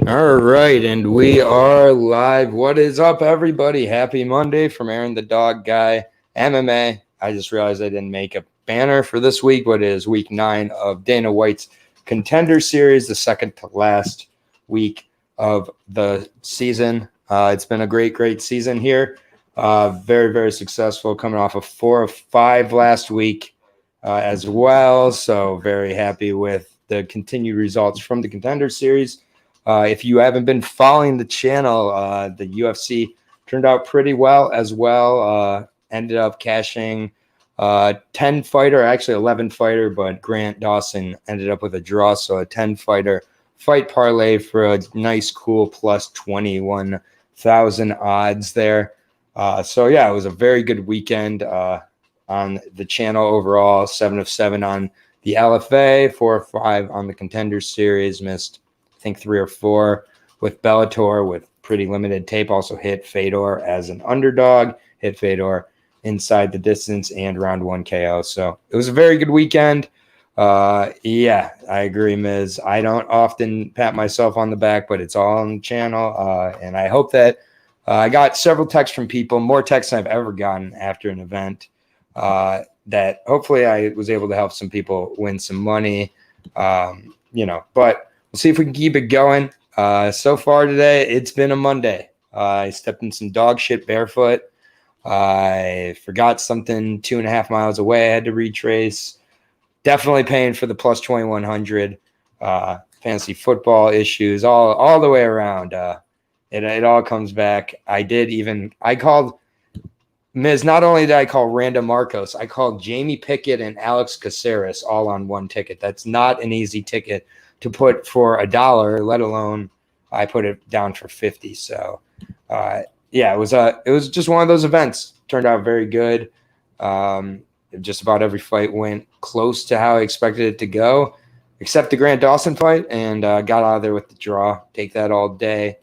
All right, and we are live. What is up, everybody? Happy Monday from Aaron the Dog Guy, MMA. I just realized I didn't make a banner for this week, but it is week 9 of Dana White's Contender Series, the second to last week of the season. It's been a great season here. Very successful, coming off of 4 of 5 last week as well. So very happy with the continued results from the Contender Series. If you haven't been following the channel, the UFC turned out pretty well as well. Ended up cashing 10-fighter, actually 11-fighter, but Grant Dawson ended up with a draw. So a 10-fighter fight parlay for a nice, cool plus 21,000 odds there. So, yeah, it was a very good weekend on the channel overall. 7 of 7 on the LFA, 4 of 5 on the Contender Series. Missed, I think, 3 or 4 with Bellator with pretty limited tape. Also hit Fedor as an underdog, hit Fedor inside the distance and round 1 KO. So it was a very good weekend. Yeah, I agree, Miz. I don't often pat myself on the back, but it's all on the channel. And I hope that I got several texts from people, more texts than I've ever gotten after an event, that hopefully I was able to help some people win some money, but we'll see if we can keep it going. So far today, it's been a Monday. I stepped in some dog shit barefoot. I forgot something 2.5 miles away. I had to retrace. Definitely paying for the plus 2,100. Fantasy football issues all the way around. It all comes back. I called Miz. Not only did I call Randa Marcos, I called Jamie Pickett and Alex Caceres all on one ticket. That's not an easy ticket to put for $1, let alone I put it down for 50. So, yeah, it was just one of those events. Turned out very good. Just about every fight went close to how I expected it to go, except the Grant Dawson fight, and got out of there with the draw. Take that all day.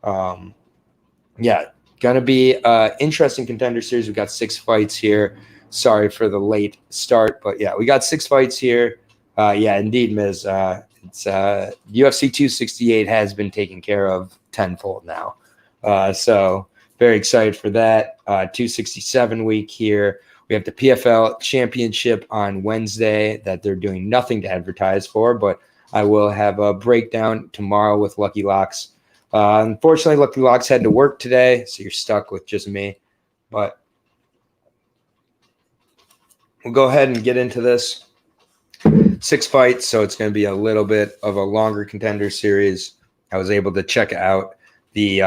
Yeah, gonna be interesting Contender Series. We got 6 fights here. Sorry for the late start, but yeah, we got 6 fights here. Yeah, indeed, Miz. It's UFC 268 has been taken care of tenfold now. So very excited for that. 267 week here. We have the PFL Championship on Wednesday that they're doing nothing to advertise for, but I will have a breakdown tomorrow with Lucky Locks. Unfortunately, Lucky Locks had to work today, so you're stuck with just me. But we'll go ahead and get into this. 6 fights, so it's going to be a little bit of a longer Contender Series. I was able to check out the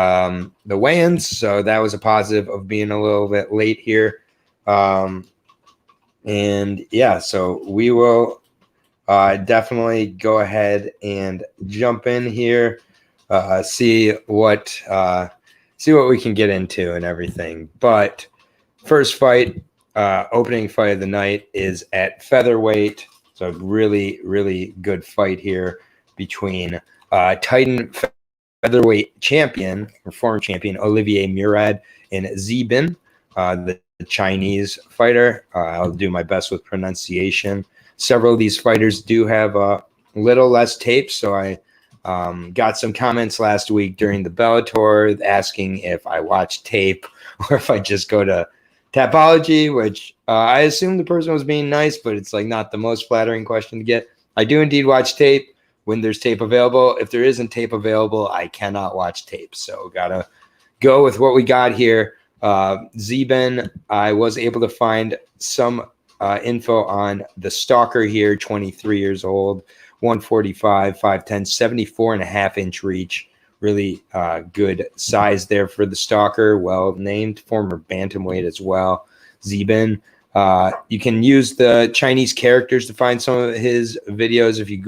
weigh-ins, so that was a positive of being a little bit late here. And yeah, so we will definitely go ahead and jump in here, see what we can get into and everything. But first fight, opening fight of the night is at featherweight. So really good fight here between Titan featherweight champion or former champion Olivier Murad and Zibin, the Chinese fighter. I'll do my best with pronunciation. Several of these fighters do have a little less tape, so I got some comments last week during the Bellator asking if I watch tape or if I just go to Tapology, which I assume the person was being nice, but it's like not the most flattering question to get. I do indeed watch tape when there's tape available. If there isn't tape available, I cannot watch tape. So gotta go with what we got here. Zeben, I was able to find some info on the stalker here, 23 years old, 145, 5'10", 74.5-inch reach. Really good size there for the stalker. Well named, former bantamweight as well. Zeben. You can use the Chinese characters to find some of his videos if you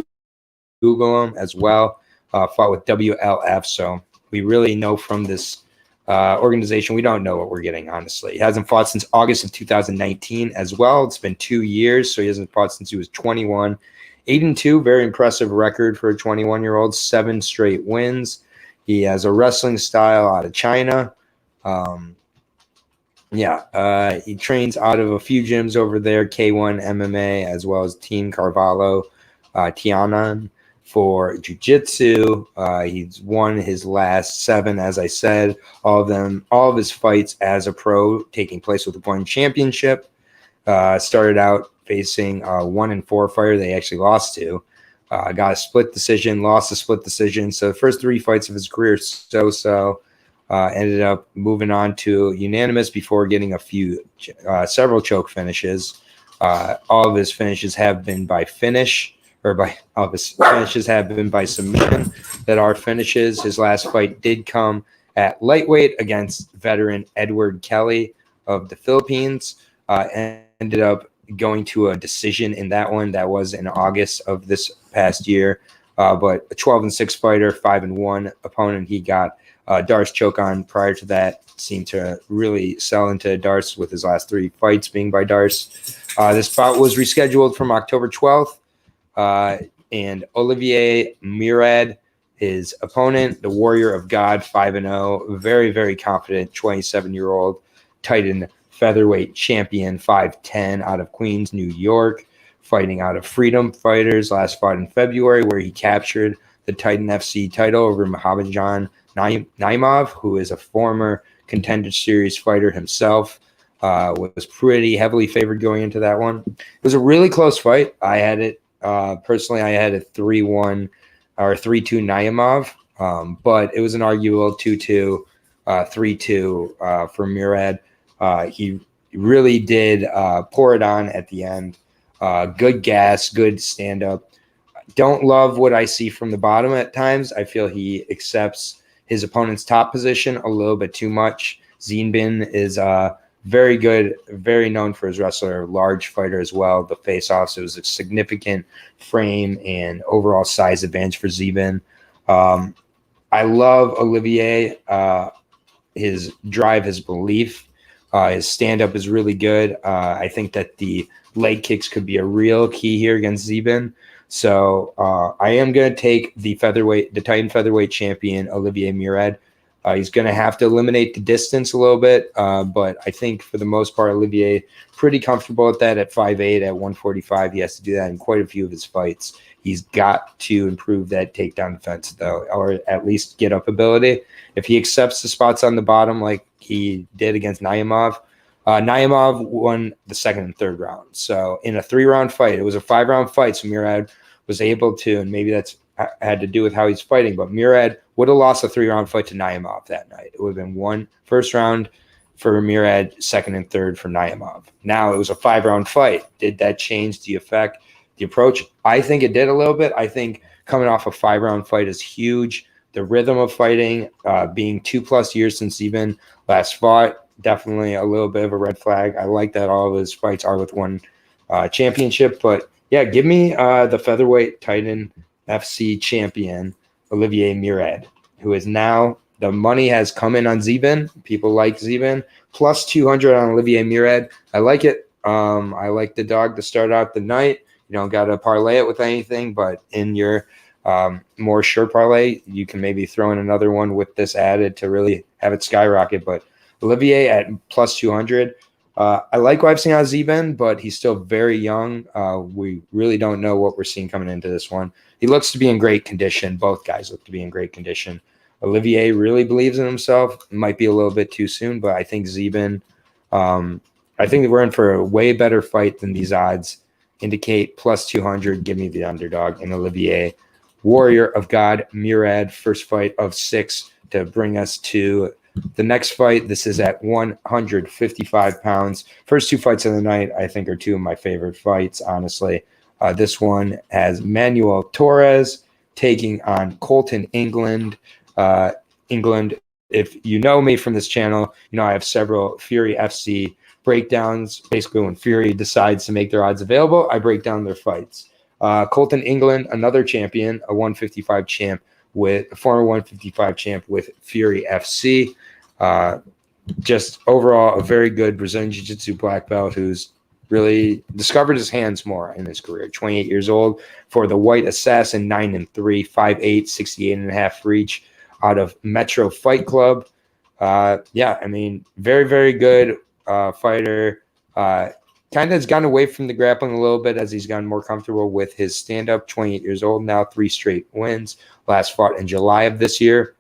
Google them as well. Fought with WLF, so we really know from this organization. We don't know what we're getting, honestly. He hasn't fought since August of 2019 as well. It's been 2 years, so he hasn't fought since he was 21. 8-2, very impressive record for a 21-year-old. 7 straight wins. He has a wrestling style out of China. He trains out of a few gyms over there, K1 MMA, as well as Team Carvalho, Tianan. for jiu-jitsu. He's won his last 7, as I said, all of his fights as a pro taking place with one championship. Started out facing a 1-4 fighter they actually lost to. Got a split decision, lost a split decision. So the first 3 fights of his career, ended up moving on to unanimous before getting several choke finishes. All of his finishes have been by finish, all of his finishes have been by submission that are finishes. His last fight did come at lightweight against veteran Edward Kelly of the Philippines. Ended up going to a decision in that one. That was in August of this past year. But a 12-6 fighter, 5-1 opponent. He got Darce choke on prior to that. Seemed to really sell into Darce with his last 3 fights being by Darce. This bout was rescheduled from October 12th. And Olivier Murad, his opponent, the Warrior of God, 5-0, very, very confident 27-year-old Titan featherweight champion, 5'10", out of Queens, New York, fighting out of Freedom Fighters. Last fought in February, where he captured the Titan FC title over Muhammadjan Naimov, who is a former Contender Series fighter himself. Was pretty heavily favored going into that one. It was a really close fight. I had it personally. I had a 3-1 or 3-2 Naimov, but it was an arguable 2-2, 3-2 for Murad. He really did pour it on at the end. Good gas, good stand-up. Don't love what I see from the bottom at times. I feel he accepts his opponent's top position a little bit too much. Zinbin is very good, very known for his wrestler, large fighter as well. The face-offs, it was a significant frame and overall size advantage for Zinbin. I love Olivier. His drive, his belief. His stand-up is really good. I think that the leg kicks could be a real key here against Zeben. So I am going to take the Titan featherweight champion, Olivier Murad. He's going to have to eliminate the distance a little bit, but I think for the most part, Olivier pretty comfortable at that at 5'8", at 145. He has to do that in quite a few of his fights. He's got to improve that takedown defense, though, or at least get up ability. If he accepts the spots on the bottom like he did against Naimov, Naimov won the 2nd and 3rd round. So in a 3-round fight, it was a 5-round fight, so Murad was able to, and maybe that's had to do with how he's fighting, but Murad would have lost a 3-round fight to Naimov that night. It would have been 1 first round for Murad, 2nd and 3rd for Naimov. Now it was a 5-round fight. Did that change the effect, the approach? I think it did a little bit. I think coming off a 5-round fight is huge. The rhythm of fighting, being 2+ years since Zeben last fought, definitely a little bit of a red flag. I like that all of his fights are with one championship. But, yeah, give me the featherweight Titan FC champion, Olivier Murad, who is now – the money has come in on Zeben. People like Zeben. Plus 200 on Olivier Murad. I like it. I like the dog to start out the night. You don't got to parlay it with anything, but in your more sure parlay, you can maybe throw in another one with this added to really have it skyrocket. But Olivier at plus 200. I like what I've seen out of Zeben, but he's still very young. We really don't know what we're seeing coming into this one. He looks to be in great condition. Both guys look to be in great condition. Olivier really believes in himself. It might be a little bit too soon, but I think Zeben, I think that we're in for a way better fight than these odds indicate. Plus 200, give me the underdog. And Olivier, Warrior of God, Murad, first fight of 6 to bring us to the next fight. This is at 155 pounds. First 2 fights of the night, I think, are 2 of my favorite fights, honestly. This one has Manuel Torres taking on Colton England. England, if you know me from this channel, you know I have several Fury FC breakdowns. Basically, when Fury decides to make their odds available, I break down their fights. Colton England, another champion, a 155 champ with a former 155 champ with Fury FC. Just overall, a very good Brazilian Jiu-Jitsu black belt who's really discovered his hands more in his career. 28 years old for the White Assassin, 9-3, 5'8", 68.5 reach out of Metro Fight Club. Yeah, I mean, very, very good fighter. kind of has gone away from the grappling a little bit as he's gotten more comfortable with his stand-up. 28 years old now, 3 straight wins. Last fought in July of this year.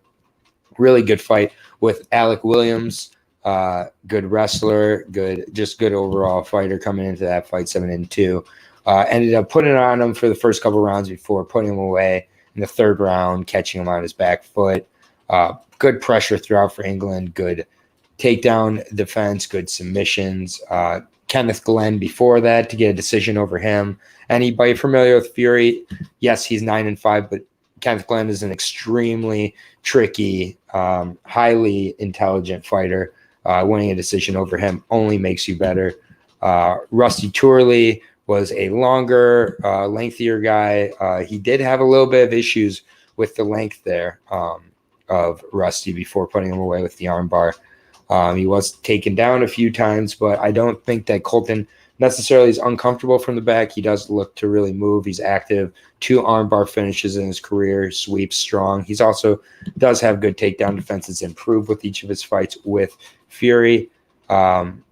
Really good fight with Alec Williams. Good wrestler, good overall fighter coming into that fight, 7-2. Ended up putting it on him for the first couple rounds before putting him away in the third round, catching him on his back foot. Good pressure throughout for England. Good takedown defense, good submissions. Kenneth Glenn before that to get a decision over him. Anybody familiar with Fury? Yes, he's 9-5, but Kenneth Glenn is an extremely tricky, highly intelligent fighter. Winning a decision over him only makes you better. Rusty Turley was a longer, lengthier guy. He did have a little bit of issues with the length there of Rusty before putting him away with the armbar. He was taken down a few times, but I don't think that Colton necessarily is uncomfortable from the back. He does look to really move. He's active. 2 armbar finishes in his career. Sweeps strong. He's also does have good takedown defenses. Improved with each of his fights with Fury. Knockout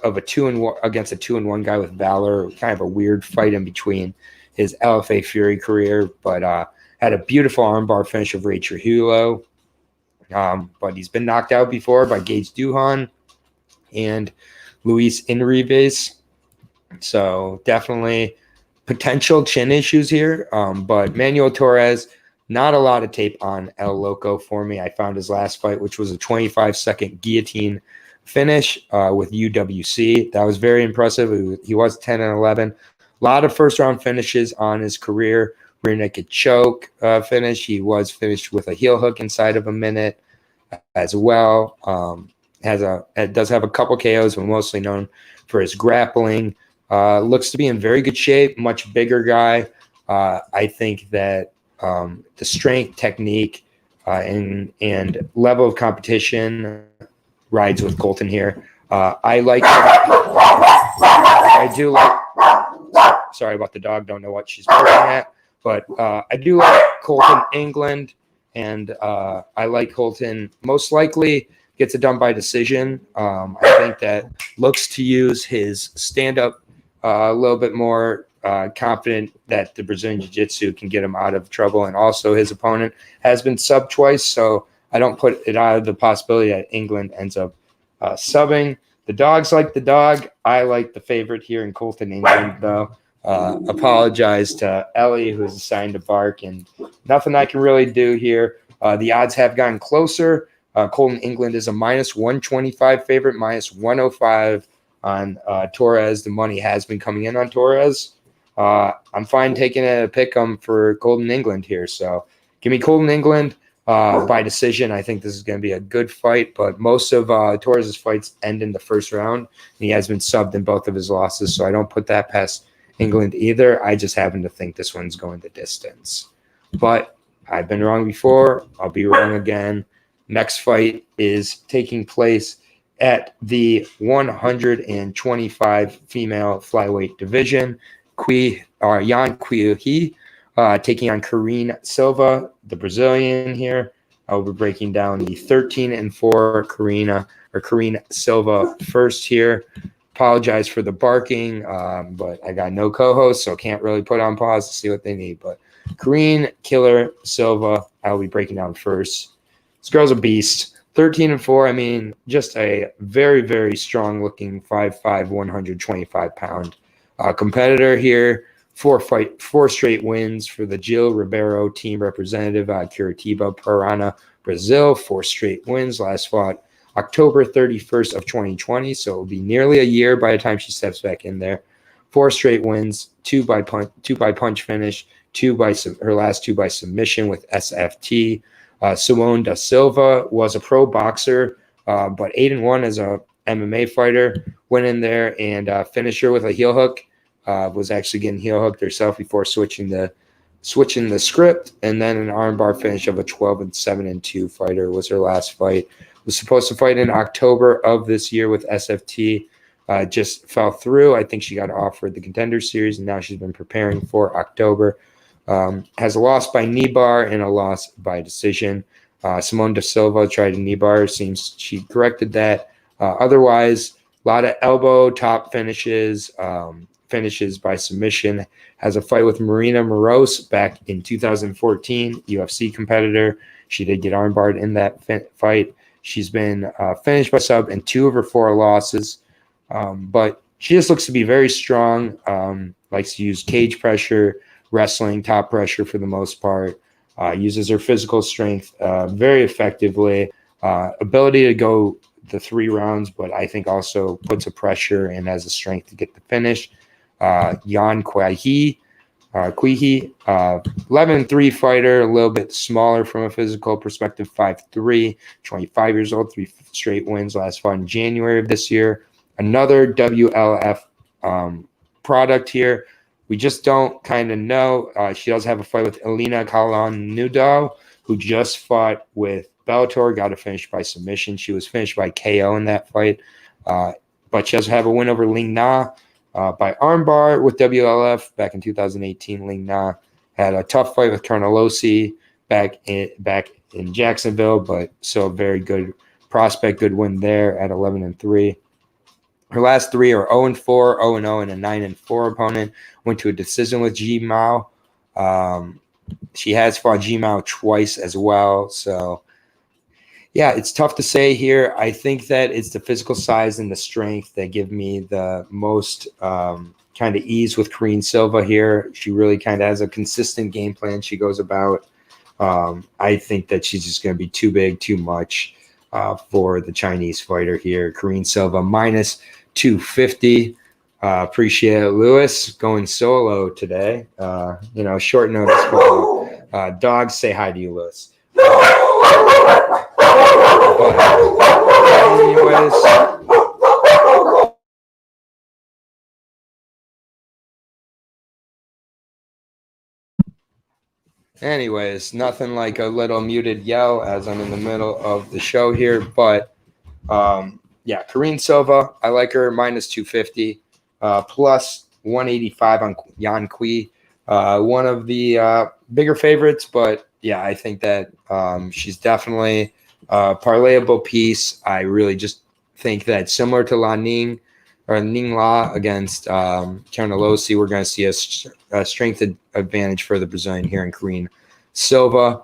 of a 2-1 against a 2-1 guy with Valor. Kind of a weird fight in between his LFA Fury career, but had a beautiful armbar finish of Ray Trujillo. But he's been knocked out before by Gage Duhan and Luis Enriquez. So definitely potential chin issues here. But Manuel Torres, not a lot of tape on El Loco for me. I found his last fight, which was a 25-second guillotine finish with UWC. That was very impressive. He was 10-11. A lot of first-round finishes on his career. Rear naked choke finish. He was finished with a heel hook inside of a minute as well. Does have a couple KOs, but mostly known for his grappling. Looks to be in very good shape. Much bigger guy. I think that the strength, technique, and level of competition rides with Colton here. I do like. Sorry about the dog. Don't know what she's barking at. But I do like Colton England, and I like Colton most likely gets it done by decision. I think that looks to use his stand-up a little bit more, confident that the Brazilian Jiu-Jitsu can get him out of trouble. And also his opponent has been subbed twice, so I don't put it out of the possibility that England ends up subbing. The dogs like the dog. I like the favorite here in Colton England, though. Apologize to Ellie, who's assigned to Bark, and nothing I can really do here. The odds have gotten closer. Colton England is a -125 favorite, -105 on Torres. The money has been coming in on Torres. I'm fine taking a pick 'em for Colton England here. So give me Colton England by decision. I think this is going to be a good fight, but most of Torres' fights end in the first round. He has been subbed in both of his losses, so I don't put that past England either. I just happen to think this one's going the distance. But I've been wrong before. I'll be wrong again. Next fight is taking place at the 125 female flyweight division. Yan Quiuhi taking on Kareen Silva, the Brazilian here. I'll be breaking down the 13-4 Kareen Silva first here. Apologize for the barking, but I got no co-host, so can't really put on pause to see what they need. But Kareen Killer Silva, I'll be breaking down first. This girl's a beast. 13-4. I mean, just a very, very strong-looking 5'5", 125-pound competitor here. 4 straight wins for the Gil Ribeiro team representative, Curitiba, Parana, Brazil. 4 straight wins. Last fought October 31st of 2020, so it'll be nearly a year by the time she steps back in there. 4 straight wins, 2 by punch finish, her last 2 by submission with SFT. Simone Da Silva was a pro boxer, but 8-1 as a MMA fighter. Went in there and finished her with a heel hook. Was actually getting heel hooked herself before switching the script, and then an armbar finish of a 12-7-2 fighter was her last fight. Was supposed to fight in October of this year with SFT. Just fell through. I think she got offered the Contender Series, and now she's been preparing for October. Has a loss by knee bar and a loss by decision. Simone Da Silva tried a knee bar. Seems she corrected that. Otherwise, A lot of elbow top finishes, finishes by submission. Has a fight with Marina Moroz back in 2014, UFC competitor. She did get armbarred in that fight. She's been finished by sub in 2 of her 4 losses, but she just looks to be very strong. Likes to use cage pressure, wrestling, top pressure for the most part. Uses her physical strength very effectively. Ability to go the 3 rounds, but I think also puts a pressure and has the strength to get the finish. Yan Kuihi, 11-3 fighter, a little bit smaller from a physical perspective, 5'3", 25 years old, 3 straight wins, last fought in January of this year. Another WLF product here. We just don't kind of know. She does have a fight with Elena Kalanudau, who just fought with Bellator, got a finish by submission. She was finished by KO in that fight. But she does have a win over Ling Na by armbar with WLF back in 2018. Ling Na had a tough fight with Carnelossi back in Jacksonville, but still a very good prospect, good win there at 11-3. Her last 3 are 0-4, 0-0, and a 9-4 opponent. Went to a decision with Ji Mao. She has fought Ji Mao twice as well. So, yeah, it's tough to say here. I think that it's the physical size and the strength that give me the most kind of ease with Kareen Silva here. She really kind of has a consistent game plan she goes about. I think that she's just going to be too big, too much for the Chinese fighter here. Kareen Silva minus 250. Appreciate it, Lewis, going solo today. Short notice. But, dogs say hi to you, Lewis. Anyways, nothing like a little muted yell as I'm in the middle of the show here. But, yeah, Kareen Silva, I like her, minus 250, plus 185 on Yan Kui. One of the bigger favorites, but, yeah, I think that she's definitely a parlayable piece. I really just think that similar to La Ning or Ning La against Carnelossi, we're going to see a strength advantage for the Brazilian here in Kareen Silva.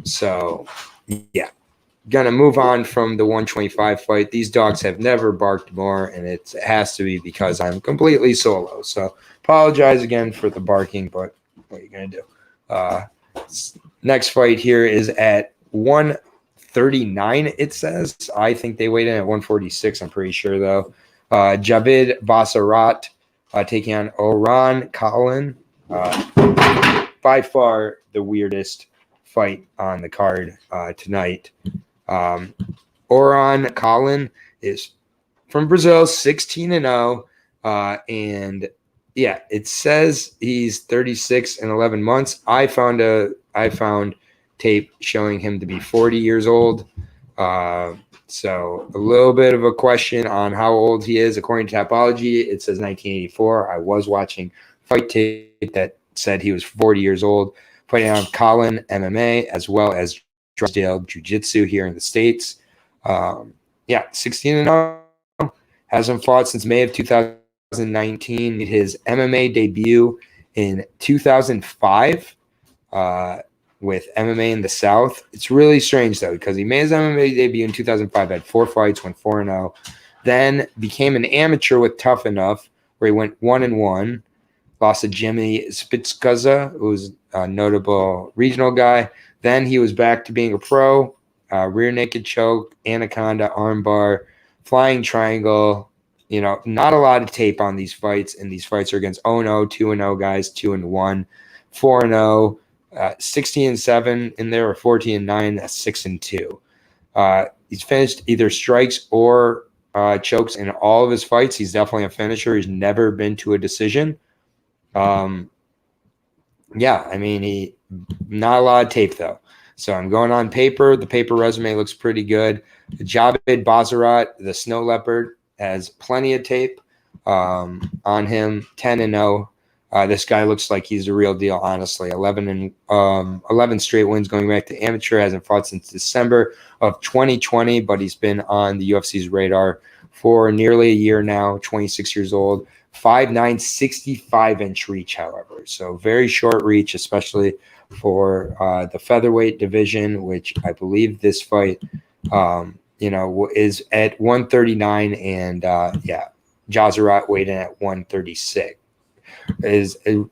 So, yeah. Gonna move on from the 125 fight. These dogs have never barked more, and it has to be because I'm completely solo. So apologize again for the barking, but what are you gonna do? Next fight here is at 139. It says. I think they weighed in at 146. I'm pretty sure though. Javid Basarat taking on Auron Colin. By far the weirdest fight on the card tonight. Auron Colin is from Brazil, 16-0, and yeah, it says he's 36 and 11 months. I found tape showing him to be 40 years old. So a little bit of a question on how old he is. According to Tapology, it says 1984. I was watching fight tape that said he was 40 years old, fighting on Colin MMA as well as Drysdale Jiu-Jitsu here in the States. 16-0. Hasn't fought since May of 2019. His MMA debut in 2005 with MMA in the South. It's really strange, though, because he made his MMA debut in 2005, had 4 fights, went 4-0, then became an amateur with Tough Enough, where he went 1-1, lost to Jimmy Spitzkaza, who was a notable regional guy. Then he was back to being a pro, rear naked choke, anaconda, armbar, flying triangle. Not a lot of tape on these fights, and these fights are against 0-0, 2-0 guys, 2-1, 4-0, 16-7 in there, or 14-9, 6-2. He's finished either strikes or chokes in all of his fights. He's definitely a finisher. He's never been to a decision. He not a lot of tape though. So I'm going on paper. The paper resume looks pretty good. Javid Basarat, the Snow Leopard, has plenty of tape on him. 10-0 This guy looks like he's the real deal, honestly. 11 straight wins going back to amateur. Hasn't fought since December of 2020, but he's been on the UFC's radar for nearly a year now. 26 years old, 5'9", 65-inch reach, however. So very short reach, especially for the featherweight division, which I believe this fight, is at 139, and Jazarat weighed in at 136. Is a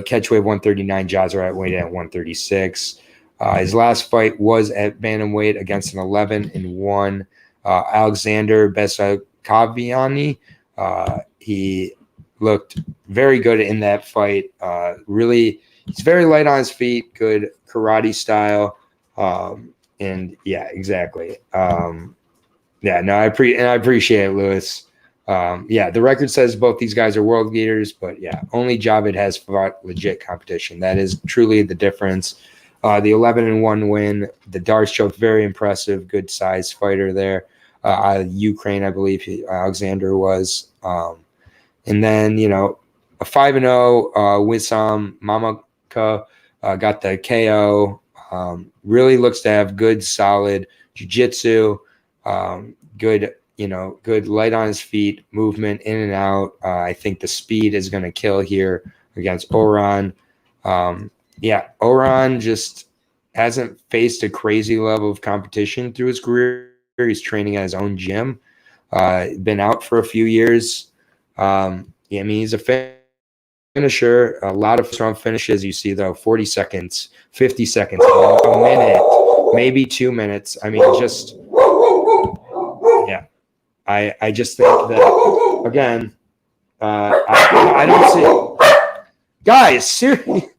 catchweight 139. Jazarat weighed in at 136. His last fight was at bantamweight against an 11-1 Alexander Besakaviani. He looked very good in that fight. Really, he's very light on his feet, good karate style. And yeah, exactly. I appreciate it, Lewis. The record says both these guys are world leaders, but yeah, only Javid has fought legit competition. That is truly the difference. The 11-1 win, the darts choke, very impressive, good size fighter there. Ukraine, I believe Alexander was. And then, a 5-0 Wissam Mamaka got the KO. Really looks to have good, solid jiu-jitsu, good light on his feet, movement in and out. I think the speed is going to kill here against Auron. Auron just hasn't faced a crazy level of competition through his career. He's training at his own gym. Been out for a few years. He's a finisher. A lot of strong finishes you see, though. 40 seconds, 50 seconds, a minute, maybe 2 minutes. I just think that, again, I don't see – guys, seriously.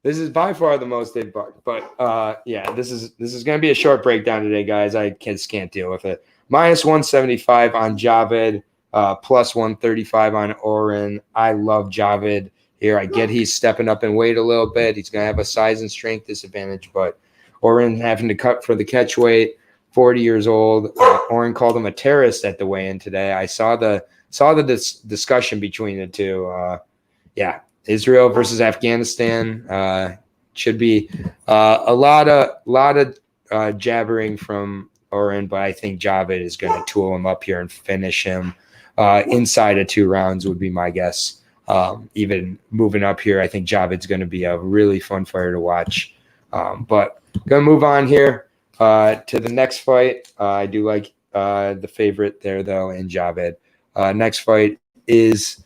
This is by far the most they've bucked. But, this is going to be a short breakdown today, guys. I just can't deal with it. Minus 175 on Javid, plus 135 on Auron. I love Javid here. I get he's stepping up in weight a little bit. He's going to have a size and strength disadvantage, but Auron having to cut for the catch weight, 40 years old. Auron called him a terrorist at the weigh-in today. I saw the discussion between the two. Israel versus Afghanistan should be a lot of jabbering from Auron, but I think Javid is going to tool him up here and finish him inside of 2 rounds would be my guess. Even moving up here, I think Javid's going to be a really fun fighter to watch. But going to move on here to the next fight. I do like the favorite there, though, in Javid. Next fight is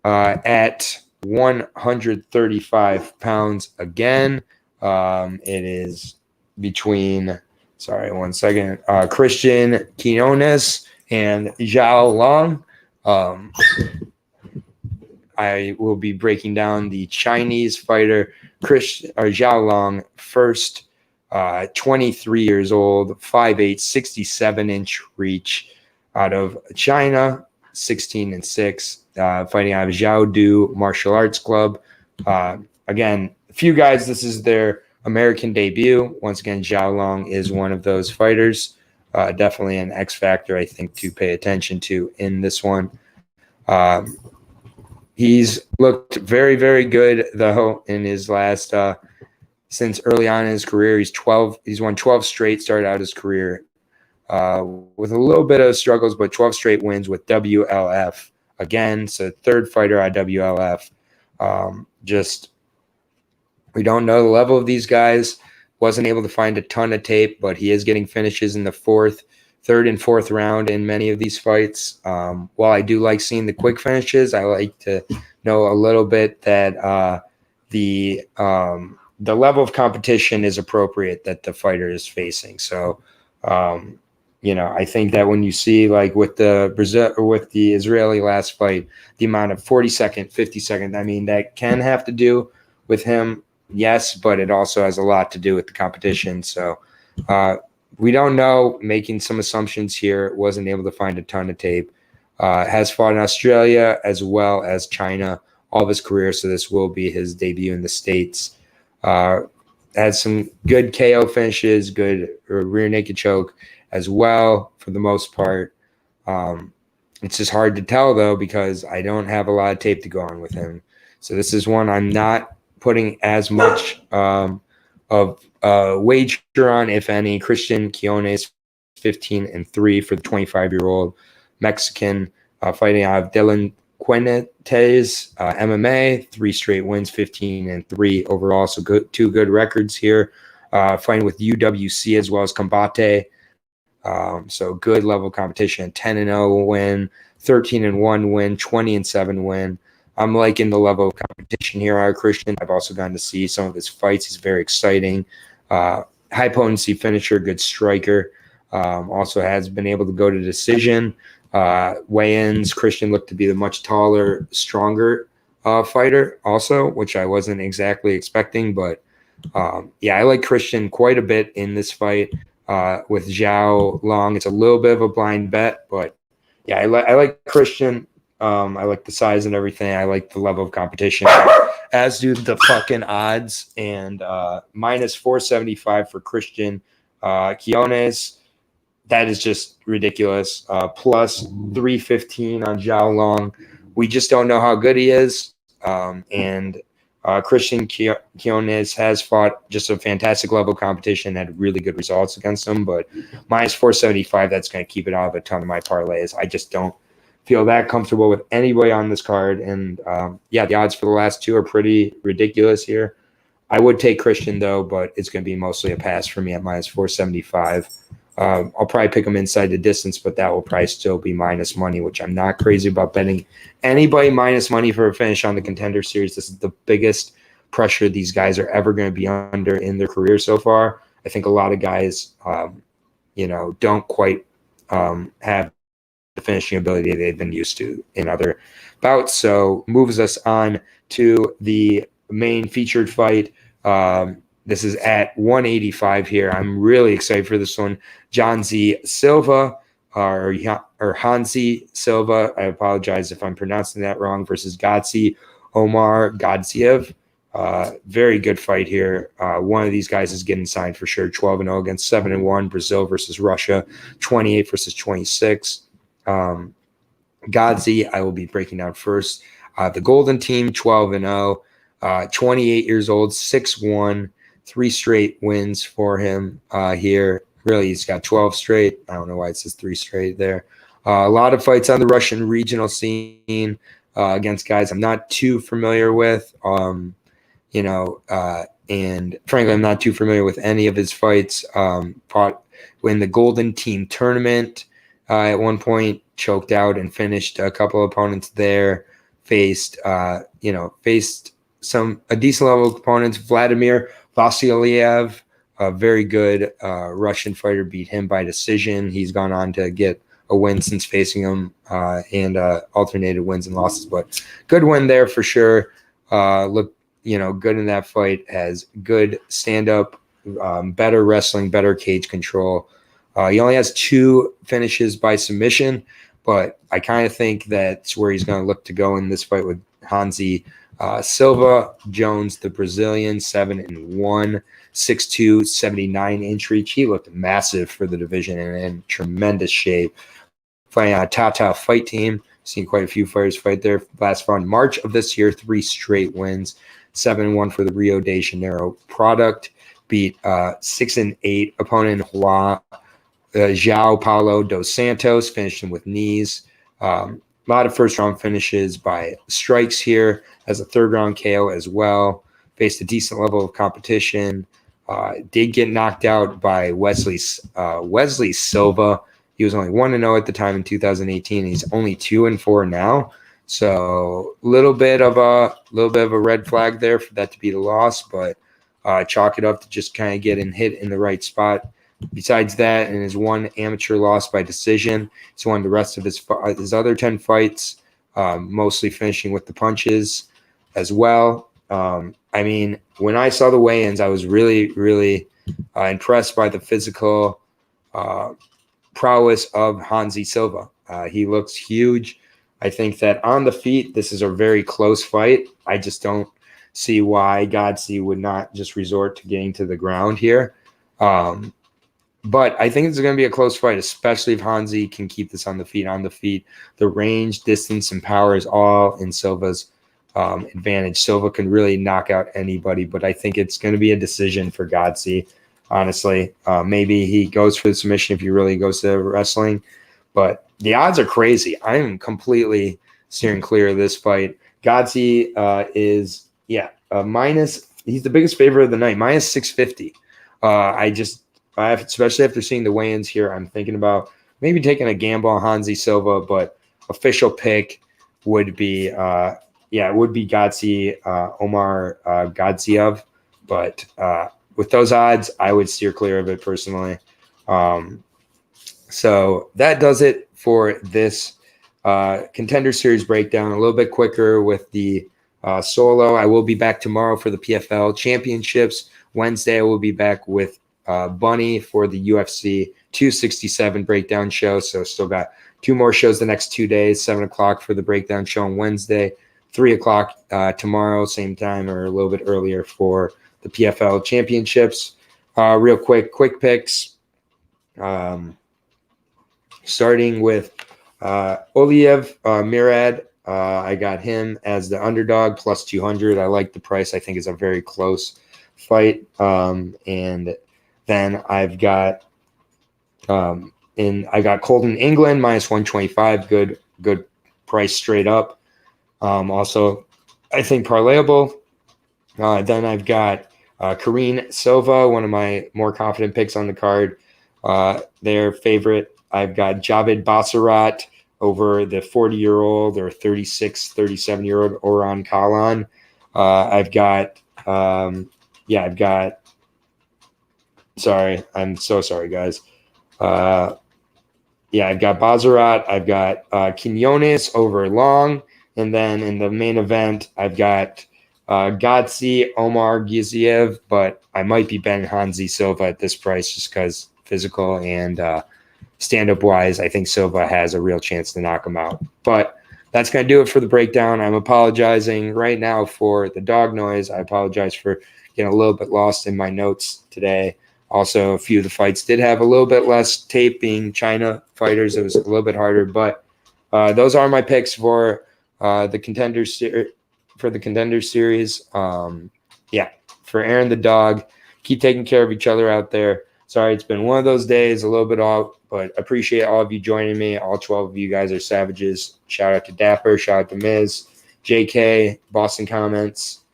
at 135 pounds again. It is between, Christian Quinones and Xiao Long. I will be breaking down the Chinese fighter Xiao Long first. 23 years old, 5'8", 67-inch reach out of China, 16-6, fighting out of Jiaodu Martial Arts Club. Again, a few guys, this is their American debut. Once again, Xiao Long is one of those fighters. Definitely an X factor, I think, to pay attention to in this one. He's looked very, very good, though, in his last since early on in his career. He's won 12 straight, started out his career with a little bit of struggles, but 12 straight wins with WLF. Again, so third fighter at WLF. We don't know the level of these guys. Wasn't able to find a ton of tape, but he is getting finishes in the third and fourth round in many of these fights. While I do like seeing the quick finishes, I like to know a little bit that the level of competition is appropriate that the fighter is facing. So, I think that when you see, like with the Brazil or with the Israeli last fight, the amount of 40-second, 50-second, that can have to do with him, yes, but it also has a lot to do with the competition. So we don't know, making some assumptions here. Wasn't able to find a ton of tape. Has fought in Australia as well as China all of his career, so this will be his debut in the States. Had some good KO finishes, good rear naked choke as well for the most part. It's just hard to tell, though, because I don't have a lot of tape to go on with him. So this is one I'm not putting as much of a wager on, if any. Christian Quiones, 15-3 for the 25-year-old Mexican, fighting out of Dylan Quenetes, MMA, 3 straight wins, 15-3 overall. So two good records here. Fighting with UWC as well as Combate. So good level of competition. 10-0 win, 13-1 win, 20-7 win. I'm liking the level of competition here, our Christian. I've also gotten to see some of his fights. He's very exciting. High potency finisher, good striker. Also has been able to go to decision. Weigh-ins, Christian looked to be the much taller, stronger fighter also, which I wasn't exactly expecting. But I like Christian quite a bit in this fight with Xiao Long. It's a little bit of a blind bet, but yeah, I like Christian. I like the size and everything. I like the level of competition, as do the fucking odds. And minus 475 for Christian Quiones. That is just ridiculous. Plus 315 on Xiao Long. We just don't know how good he is. And Christian Quiones has fought just a fantastic level of competition, had really good results against him. But minus 475, that's going to keep it out of a ton of my parlays. I just don't feel that comfortable with anybody on this card. And the odds for the last two are pretty ridiculous here. I would take Christian, though, but it's going to be mostly a pass for me at minus 475. I'll probably pick him inside the distance, but that will probably still be minus money, which I'm not crazy about betting anybody minus money for a finish on the Contender Series. This is the biggest pressure these guys are ever going to be under in their career so far. I think a lot of guys, don't quite have the finishing ability they've been used to in other bouts. So moves us on to the main featured fight. This is at 185 here. I'm really excited for this one. Hanzi Silva, or Hanzi Silva, I apologize if I'm pronouncing that wrong, versus Omar Gadziev. Very good fight here. One of these guys is getting signed for sure. 12-0 against 7-1. Brazil versus Russia. 28 versus 26. Gadzi, I will be breaking down first. The Golden Team, 12-0. 28 years old, 6'1". 3 straight wins for him here. Really, he's got 12 straight. I don't know why it says 3 straight there. A lot of fights on the Russian regional scene against guys I'm not too familiar with. And frankly, I'm not too familiar with any of his fights. Fought in the Golden Team tournament at one point, choked out and finished a couple of opponents there. Faced a decent level of opponents. Vladimir Vasiliev, a very good Russian fighter, beat him by decision. He's gone on to get a win since facing him and alternated wins and losses, but good win there for sure. Looked, good in that fight, has good stand-up, better wrestling, better cage control. He only has 2 finishes by submission, but I kind of think that's where he's going to look to go in this fight with Hanzi Silva. Jones, the Brazilian, 7-1, 6'2", 79-inch reach. He looked massive for the division and in tremendous shape. Fighting on a top fight team. Seen quite a few fighters fight there. Last fought in March of this year, 3 straight wins. 7-1 for the Rio de Janeiro product. Beat 6-8 opponent João Paulo dos Santos. Finished him with knees. A lot of first-round finishes by strikes here, as a third-round KO as well. Faced a decent level of competition. Did get knocked out by Wesley Silva. He was only 1-0 at the time in 2018. He's only 2-4 now. So a little bit of a red flag there for that to be the loss, but chalk it up to just kind of getting hit in the right spot. Besides that, in his 1 amateur loss by decision, he's won the rest of his other 10 fights, mostly finishing with the punches as well. When I saw the weigh-ins, I was really, really impressed by the physical prowess of Hanzi Silva. He looks huge. I think that on the feet, this is a very close fight. I just don't see why Godse would not just resort to getting to the ground here. But I think it's going to be a close fight, especially if Hanzi can keep this on the feet. On the feet, the range, distance, and power is all in Silva's advantage. Silva can really knock out anybody, but I think it's going to be a decision for Godse, honestly. Maybe he goes for the submission if he really goes to wrestling, but the odds are crazy. I am completely steering clear of this fight. Godse is, minus, he's the biggest favorite of the night, minus 650. Especially after seeing the weigh-ins here, I'm thinking about maybe taking a gamble on Hanzi Silva, but official pick would be, it would be Godse, Omar Godziev. But with those odds, I would steer clear of it personally. So that does it for this Contender Series breakdown. A little bit quicker with the solo. I will be back tomorrow for the PFL Championships. Wednesday, I will be back with Bunny for the UFC 267 breakdown show. So still got 2 more shows the next 2 days, 7 o'clock for the breakdown show on Wednesday, 3 o'clock tomorrow, same time or a little bit earlier for the PFL Championships. Real quick picks. Starting with Oliev Mirad. I got him as the underdog, plus 200. I like the price. I think it's a very close fight. And then I've got I got Colton England minus 125. Good price straight up. Also, I think parlayable. Then I've got Kareen Silva, one of my more confident picks on the card. Their favorite. I've got Javid Bassarat over the 40-year-old or 36, 37-year-old Auron Colin. Sorry, I'm so sorry, guys. I've got Bassarat. I've got Quinones over Long. And then in the main event, I've got Godse, Omar Giziev, but I might be betting Hanzi Silva at this price just because physical and stand-up wise, I think Silva has a real chance to knock him out. But that's going to do it for the breakdown. I'm apologizing right now for the dog noise. I apologize for getting a little bit lost in my notes today. Also, a few of the fights did have a little bit less tape, being China fighters. It was a little bit harder, but those are my picks for the Contender Series. For Aaron the dog, keep taking care of each other out there. Sorry, it's been one of those days, a little bit off, but appreciate all of you joining me. All 12 of you guys are savages. Shout out to Dapper, shout out to Miz, JK, Boston Comments,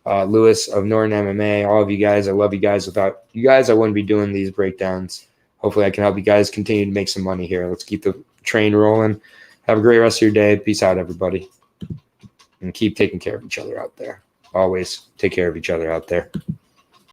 Lewis of Norton MMA, all of you guys. I love you guys. Without you guys, I wouldn't be doing these breakdowns. Hopefully I can help you guys continue to make some money here. Let's keep the train rolling. Have a great rest of your day. Peace out, everybody. And keep taking care of each other out there. Always take care of each other out there.